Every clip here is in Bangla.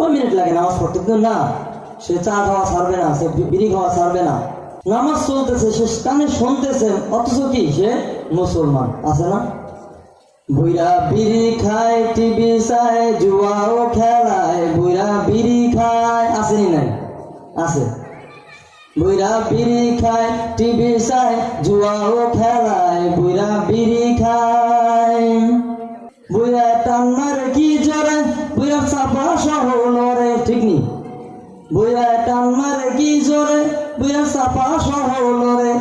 কয় মিনিট লাগে নামাজ পড়তে, কিন্তু না, সে চা খাওয়া ছাড়বে না, সে বিড়ি খাওয়া ছাড়বে না, নামাজ চলতেছে, সে কানে শুনতেছে, অথচ কি সে মুসলমান। আছে না? বুইরা বিড়ি খায়, টিভি চায়, জুয়াও খেলায়, বুইরা বিড়ি খায়, আসেনি নাই? আছে। বুইরা বিড়ি খায়, টিভি চায়, জুয়াও খেলায়, বুইরা বিড়ি খায়। বুইরা টান মারে কি জোরে, বুইরা চাপা সহ লড়ে, ঠিক নি? বুইরা টান মারে কি জোরে, বুইরা চাপা সহ লড়ে,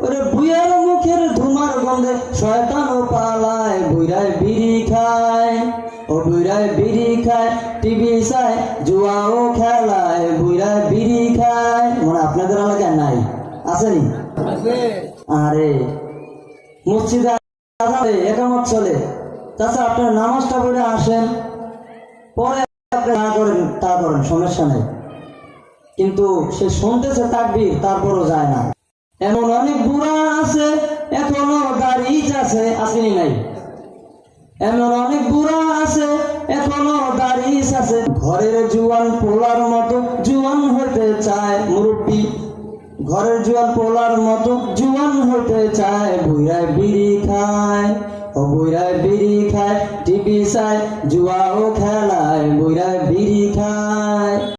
ওরে বুইয়ার মুখের ধুমার গন্ধে শয়তানও পালায়, বুইরায় বিড়ি খায়, ও বুইরায় বিড়ি খায়, টিভি চায়, জুয়াও খেলায়, বুইরায় বিড়ি খায়। মানে আপনাদের এলাকায় নাই? আসেনি? আরে মসজিদে একামত চলে, তাছাড়া আপনার নামাজটা পড়ে আসেন, পরে আপনি না করেন তা করেন, সমস্যা নেই, কিন্তু সে শুনতেছে তাকবীর, তারপরও যায় না। এমন অনেক বুড়া আছে এখনো দাড়ি আছে, আসেনি নাই? এমন অনেক বুড়া আছে এখনো দাড়ি আছে, ঘরের জুয়ান পোলার মতো জুয়ান হইতে চায় মুরব্বী, ঘরের জুয়ান পোলার মতো জুয়ান হইতে চায়, বুইরায় বিড়ি খায়, ও বুইরায় বিড়ি খায়, টিভি চায়, জুয়াও খেলায়, বুইরায়